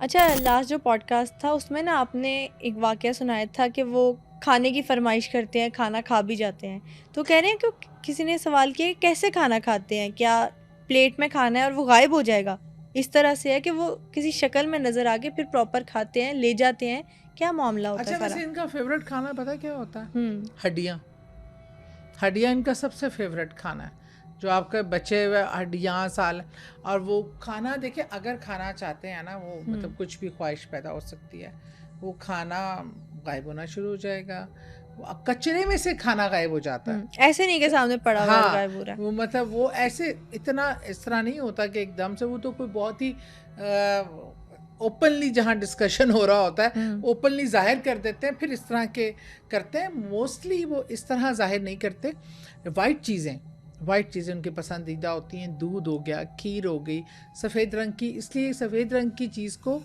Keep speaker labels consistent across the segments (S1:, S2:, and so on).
S1: اچھا، لاسٹ جو pod cost تھا اس میں نا آپ نے ایک واقعہ سنایا تھا کہ وہ کھانے کی فرمائش کرتے ہیں، کھانا کھا بھی جاتے ہیں، تو کہہ رہے ہیں کہ کسی نے سوال کیا کہ کیسے کھانا کھاتے ہیں، کیا پلیٹ میں کھانا ہے اور وہ غائب ہو جائے گا؟ اس طرح سے ہے کہ وہ کسی شکل میں نظر آ کے پھر پراپر کھاتے ہیں، لے جاتے ہیں، کیا معاملہ ہوتا ہے
S2: اچھا،
S1: سارا؟
S2: ویسے ان کا فیوریٹ کھانا پتہ کیا ہوتا ہے؟
S1: ہوں
S2: ہڈیاں. ہڈیاں ان کا سب سے فیوریٹ کھانا ہے. جو آپ کے بچے ہوئے ہڈیاں سال، اور وہ کھانا دیکھیں اگر کھانا چاہتے ہیں نا وہ مطلب کچھ بھی خواہش پیدا ہو سکتی ہے، وہ کھانا غائب ہونا شروع ہو جائے گا. کچرے میں سے کھانا غائب ہو جاتا ہے.
S1: ایسے نہیں کہ سامنے پڑا ہوا ہے اور
S2: ہاں،
S1: غائب ہو رہا ہے.
S2: وہ مطلب وہ ایسے اتنا اس طرح نہیں ہوتا کہ ایک دم سے، وہ تو کوئی بہت ہی اوپنلی جہاں ڈسکشن ہو رہا ہوتا ہے اوپنلی ظاہر کر دیتے ہیں، پھر اس طرح کے کرتے ہیں. موسٹلی وہ اس طرح ظاہر نہیں کرتے. وائٹ چیزیں ان کی پسندیدہ ہوتی ہیں. دودھ ہو گیا، کھیر ہو گئی، سفید رنگ کی، اس لیے سفید رنگ کی چیز کو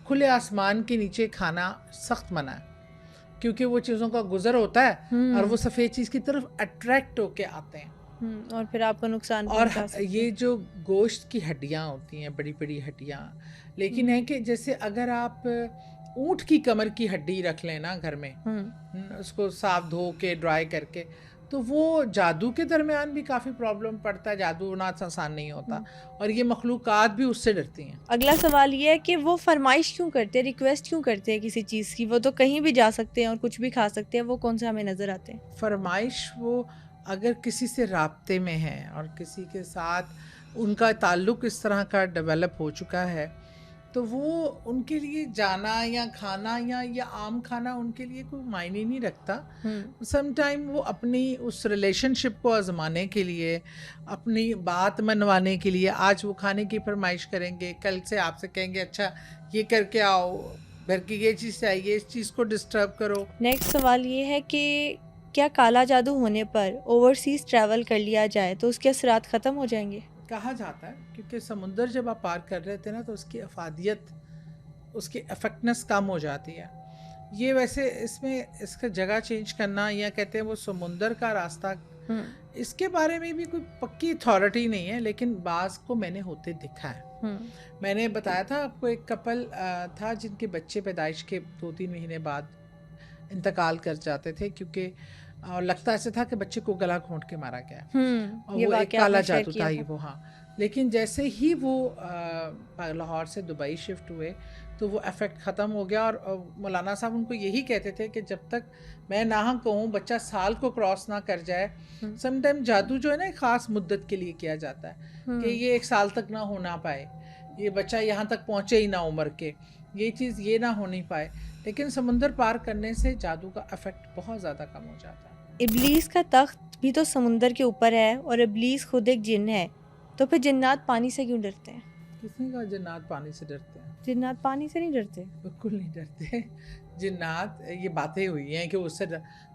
S2: کھلے آسمان کے نیچے کھانا سخت منع ہے، کیونکہ وہ چیزوں کا گزر ہوتا ہے اور وہ سفید چیز کی طرف اٹریکٹ ہو کے آتے ہیں
S1: اور پھر آپ کو نقصان
S2: اور
S1: پہنچا سکتے
S2: یہ جو گوشت کی ہڈیاں ہوتی ہیں، بڑی بڑی ہڈیاں، لیکن ہے کہ جیسے اگر آپ اونٹ کی کمر کی ہڈی رکھ لیں نا گھر میں، اس کو صاف دھو کے ڈرائی کر کے، تو وہ جادو کے درمیان بھی کافی پرابلم پڑتا ہے. جادو ہونا آسان نہیں ہوتا، اور یہ مخلوقات بھی اس سے ڈرتی ہیں.
S1: اگلا سوال یہ ہے کہ وہ فرمائش کیوں کرتے ہیں، ریکویسٹ کیوں کرتے ہیں کسی چیز کی؟ وہ تو کہیں بھی جا سکتے ہیں اور کچھ بھی کھا سکتے ہیں، وہ کون سے ہمیں نظر آتے ہیں؟
S2: فرمائش وہ اگر کسی سے رابطے میں ہے اور کسی کے ساتھ ان کا تعلق اس طرح کا ڈیولپ ہو چکا ہے، تو وہ ان کے لیے جانا یا کھانا یا عام کھانا ان کے لیے کوئی معنی نہیں رکھتا. سم ٹائم وہ اپنی اس ریلیشن شپ کو آزمانے کے لیے، اپنی بات منوانے کے لیے آج وہ کھانے کی فرمائش کریں گے، کل سے آپ سے کہیں گے اچھا یہ کر کے آؤ، گھر کی یہ چیز چاہیے، اس چیز کو ڈسٹرب کرو.
S1: نیکسٹ سوال یہ ہے کہ کیا کالا جادو ہونے پر اوورسیز ٹریول کر لیا جائے تو اس کے اثرات ختم ہو جائیں گے؟
S2: کہا جاتا ہے، کیونکہ سمندر جب آپ پار کر رہے تھے نا تو اس کی افادیت، اس کی افیکٹنس کم ہو جاتی ہے. یہ ویسے اس میں اس کا جگہ چینج کرنا یا کہتے ہیں وہ سمندر کا راستہ، اس کے بارے میں بھی کوئی پکی اتھارٹی نہیں ہے، لیکن بعض کو میں نے ہوتے دکھا ہے. میں نے بتایا تھا آپ کو، ایک کپل تھا جن کے بچے پیدائش کے 2-3 مہینے بعد انتقال کر جاتے تھے، کیونکہ لگتا ایسے تھا کہ بچے کو گلا گھونٹ کے مارا گیا، اور وہ ایک کالا جادو تھا یہ وہ. ہاں، لیکن جیسے ہی وہ لاہور سے دبئی شفٹ ہوئے تو وہ افیکٹ ختم ہو گیا. اور مولانا صاحب ان کو یہی کہتے تھے کہ جب تک میں نہ کہوں بچہ سال کو کراس نہ کر جائے. سم ٹائم جادو جو ہے نا ایک خاص مدت کے لیے کیا جاتا ہے کہ یہ 1 سال تک نہ ہونا پائے، یہ بچہ یہاں تک پہنچے ہی نہ عمر کے، یہ چیز یہ نہ ہونی پائے. لیکن سمندر پار کرنے سے جادو کا افیکٹ بہت زیادہ کم ہو جاتا ہے.
S1: ابلیس کا تخت بھی تو سمندر کے اوپر ہے اور ابلیس خود ایک جن ہے، تو پھر جنات پانی سے کیوں ڈرتے ہیں؟
S2: کس نے کہا جنات پانی سے ڈرتے ہیں؟
S1: جنات پانی سے نہیں ڈرتے.
S2: بالکل نہیں ڈرتے جنات. یہ باتیں ہوئی ہیں کہ اس سے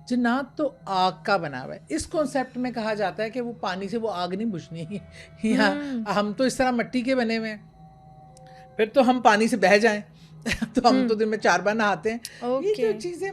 S2: جنات تو آگ کا بنا ہوا ہے. اس کانسیپٹ میں کہا جاتا ہے کہ وہ پانی سے وہ آگ نہیں بجھنی. ہم تو اس طرح مٹی کے بنے ہوئے ہیں، پھر تو ہم پانی سے بہہ جائیں تو ہم تو دن میں 4 بار نہاتے ہیں. یہ جو چیزیں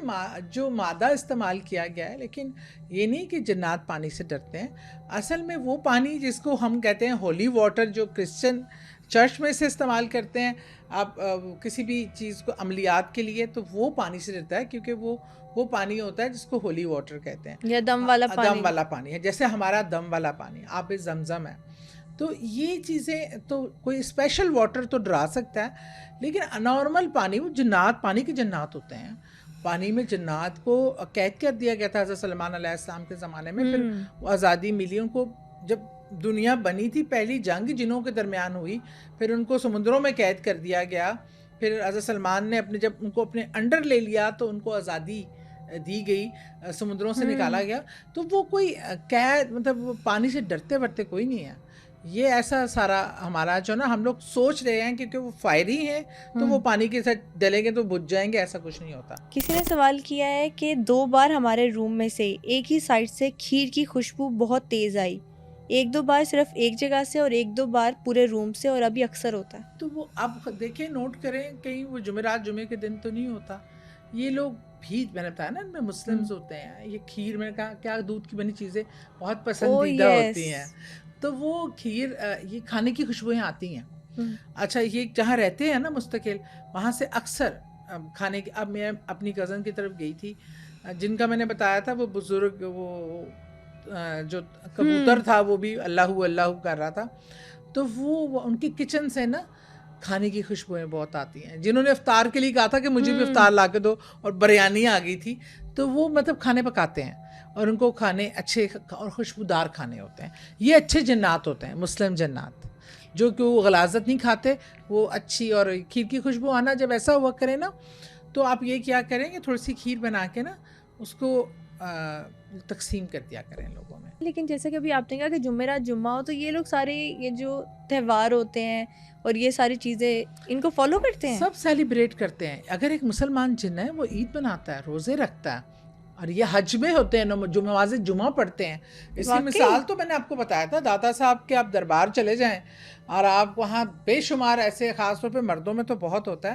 S2: جو مادہ استعمال کیا گیا ہے، لیکن یہ نہیں کہ جنات پانی سے ڈرتے ہیں. اصل میں وہ پانی جس کو ہم کہتے ہیں ہولی واٹر، جو کرسچن چرچ میں سے استعمال کرتے ہیں آپ کسی بھی چیز کو عملیات کے لیے، تو وہ پانی سے ڈرتا ہے، کیونکہ وہ پانی ہوتا ہے جس کو ہولی واٹر کہتے ہیں،
S1: یا دم والا
S2: پانی ہے، جیسے ہمارا دم والا پانی آب زمزم ہے. تو یہ چیزیں تو کوئی اسپیشل واٹر تو ڈرا سکتا ہے، لیکن نارمل پانی وہ جنات، پانی کے جنات ہوتے ہیں. پانی میں جنات کو قید کر دیا گیا تھا حضرت سلمان علیہ السلام کے زمانے میں. پھر وہ آزادی ملی ان کو، جب دنیا بنی تھی، پہلی جنگ جنوں کے درمیان ہوئی، پھر ان کو سمندروں میں قید کر دیا گیا. پھر حضرت سلمان نے جب ان کو اپنے انڈر لے لیا تو ان کو آزادی دی گئی، سمندروں سے نکالا گیا. تو وہ کوئی قید، مطلب پانی سے ڈرتے ورتے کوئی نہیں ہے. یہ ایسا سارا ہمارا جو نا ہم لوگ سوچ رہے ہیں کیونکہ وہ فائری ہیں تو وہ پانی کے ساتھ ڈلیں گے تو بجھ جائیں گے، ایسا کچھ نہیں ہوتا.
S1: کسی نے سوال کیا ہے کہ 2 بار ہمارے روم میں سے ایک ہی سائڈ سے کھیر کی خوشبو بہت تیز آئی، 1-2 بار صرف ایک جگہ سے اور 1-2 بار پورے روم سے، اور ابھی اکثر ہوتا ہے.
S2: تو وہ اب دیکھیں، نوٹ کریں، کہیں وہ جمعرات جمعے کے دن تو نہیں ہوتا. یہ لوگ بھی، میں نے بتایا نا ان میں مسلمز ہوتے ہیں، یہ کھیر میں کہا کیا دودھ کی بنی چیزیں بہت پسندیدہ ہوتی ہیں. تو وہ کھیر، یہ کھانے کی خوشبوئیں آتی ہیں. اچھا یہ جہاں رہتے ہیں نا مستقل، وہاں سے اکثر کھانے کی، اب میں اپنی کزن کی طرف گئی تھی جن کا میں نے بتایا تھا وہ بزرگ، وہ جو کبوتر تھا وہ بھی اللہ اللہ کر رہا تھا، تو وہ ان کی کچن سے نا کھانے کی خوشبوئیں بہت آتی ہیں. جنہوں نے افطار کے لیے کہا تھا کہ مجھے بھی افطار لا کے دو، اور بریانی آ گئی تھی، تو وہ مطلب کھانے پکاتے ہیں اور ان کو کھانے اچھے اور خوشبودار کھانے ہوتے ہیں. یہ اچھے جنات ہوتے ہیں، مسلم جنات، جو کہ وہ غلاظت نہیں کھاتے، وہ اچھی. اور کھیر کی خوشبو آنا جب ایسا ہوا کرے نا، تو آپ یہ کیا کریں کہ تھوڑی سی کھیر بنا کے نا اس کو تقسیم کر دیا کریں لوگوں میں.
S1: لیکن جیسے کہ ابھی آپ نے کہا کہ جمعرات جمعہ ہو، تو یہ لوگ سارے یہ جو تہوار ہوتے ہیں اور یہ ساری چیزیں ان کو فالو کرتے ہیں؟
S2: سب سیلیبریٹ کرتے ہیں. اگر ایک مسلمان جن ہے وہ عید مناتا ہے، روزے رکھتا ہے، اور یہ حج میں ہوتے ہیں، نماز جمعہ پڑھتے ہیں. اس کی مثال تو میں نے آپ کو بتایا تھا، داتا صاحب کے آپ دربار چلے جائیں اور آپ وہاں بے شمار ایسے، خاص طور پہ مردوں میں تو بہت ہوتا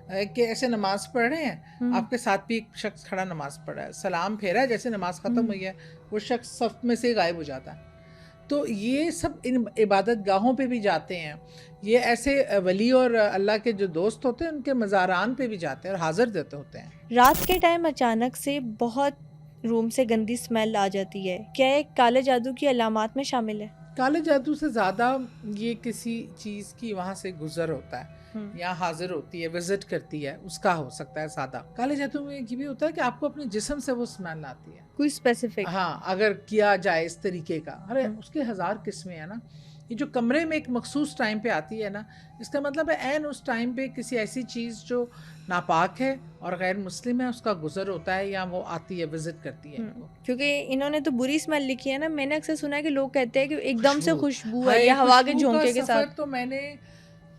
S2: ہے کہ ایسے نماز پڑھ رہے ہیں، آپ کے ساتھ بھی ایک شخص کھڑا نماز پڑھ رہا ہے، سلام پھیرا ہے، جیسے نماز ختم ہوئی ہے وہ شخص صف میں سے غائب ہو جاتا ہے. تو یہ سب ان عبادت گاہوں پہ بھی جاتے ہیں. یہ ایسے ولی اور اللہ کے جو دوست ہوتے ہیں ان کے مزاران پہ بھی جاتے ہیں اور حاضر دیتے ہوتے ہیں.
S1: رات کے ٹائم اچانک سے بہت روم سے گندی اسمیل آ جاتی ہے، کیا ایک کالے جادو کی علامات میں شامل ہے؟
S2: کالے جادو سے زیادہ یہ کسی چیز کی وہاں سے گزر ہوتا ہے یا حاضر ہوتی ہے، وزٹ کرتی ہے، اس کا ہو سکتا ہے زیادہ. کالے جادو میں یہ بھی ہوتا ہے کہ آپ کو اپنے جسم سے وہ اسمیل آتی ہے،
S1: کوئی اسپیسیفک؟
S2: ہاں اگر کیا جائے اس طریقے کا. ارے اس کے ہزار قسمیں ہیں نا. یہ جو کمرے میں ایک مخصوص ٹائم پہ آتی ہے نا، اس کا مطلب ہے عین اس ٹائم پہ کسی ایسی چیز جو ناپاک ہے اور غیر مسلم ہے اس کا گزر ہوتا ہے، یا وہ آتی ہے، وزٹ کرتی ہے.
S1: کیونکہ انہوں نے تو بری اسمیل لکھی ہے نا. میں نے اکثر سنا ہے کہ لوگ کہتے ہیں کہ ایک دم سے خوشبو ہے یا ہوا کے جھونکے کے ساتھ.
S2: تو میں نے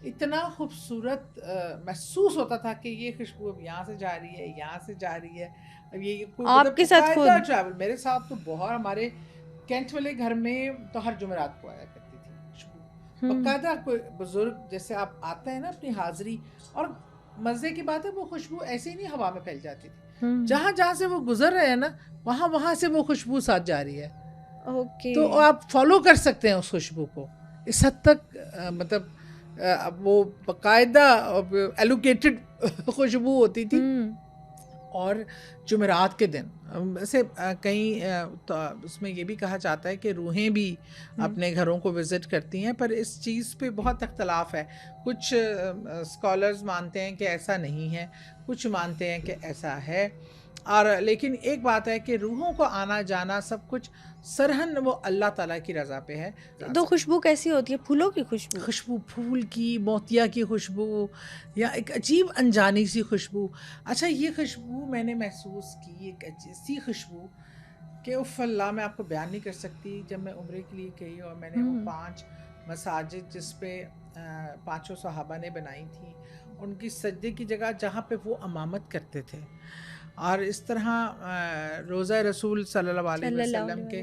S2: اتنا خوبصورت محسوس ہوتا تھا کہ یہ خوشبو اب یہاں سے جا رہی ہے، یہاں سے جا رہی ہے. اب یہ
S1: آپ کے ساتھ خود
S2: ٹریول میرے ساتھ تو بہت، ہمارے کینٹ والے گھر میں تو ہر جمعرات کو آیا کرتی تھی خوشبو باقاعدہ. کوئی بزرگ جیسے آپ آتے ہیں نا اپنی حاضری، اور مزے کی بات ہے وہ خوشبو ایسے ہی نہیں ہوا میں پھیل جاتی تھی، جہاں جہاں سے وہ گزر رہے ہیں نا وہاں سے وہ خوشبو ساتھ جا رہی ہے. تو آپ فالو کر سکتے ہیں اس خوشبو کو اس حد تک، مطلب وہ باقاعدہ ایلوکیٹڈ خوشبو ہوتی تھی. اور جمعرات کے دن ویسے کہیں اس میں یہ بھی کہا جاتا ہے کہ روحیں بھی اپنے گھروں کو وزٹ کرتی ہیں، پر اس چیز پہ بہت اختلاف ہے. کچھ اسکالرز مانتے ہیں کہ ایسا نہیں ہے، کچھ مانتے ہیں کہ ایسا ہے. اور لیکن ایک بات ہے کہ روحوں کو آنا جانا سب کچھ سرہن وہ اللہ تعالیٰ کی رضا پہ ہے.
S1: تو خوشبو کیسی ہوتی ہے؟ پھولوں کی خوشبو؟
S2: خوشبو پھول کی، موتیا کی خوشبو، یا ایک عجیب انجانی سی خوشبو. اچھا یہ خوشبو میں نے محسوس کی، ایک ایسی خوشبو کہ اف اللہ، میں آپ کو بیان نہیں کر سکتی. جب میں عمرے کے لیے گئی اور میں نے وہ 5 مساجد جس پہ 5 صحابہ نے بنائی تھی، ان کی سجدے کی جگہ جہاں پہ وہ امامت کرتے تھے، اور اس طرح روضہ رسول صلی اللہ علیہ وسلم کے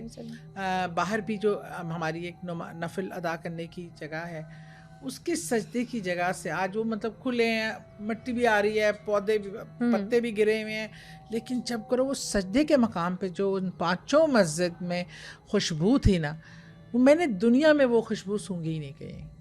S2: باہر بھی جو ہماری ایک نفل ادا کرنے کی جگہ ہے، اس کے سجدے کی جگہ سے آج وہ مطلب کھلے ہیں، مٹی بھی آ رہی ہے، پودے بھی، پتے بھی گرے ہوئے ہیں، لیکن جب کرو وہ سجدے کے مقام پہ جو ان 5 مسجد میں خوشبو تھی نا، میں نے دنیا میں وہ خوشبو سونگھی ہی نہیں کہیں.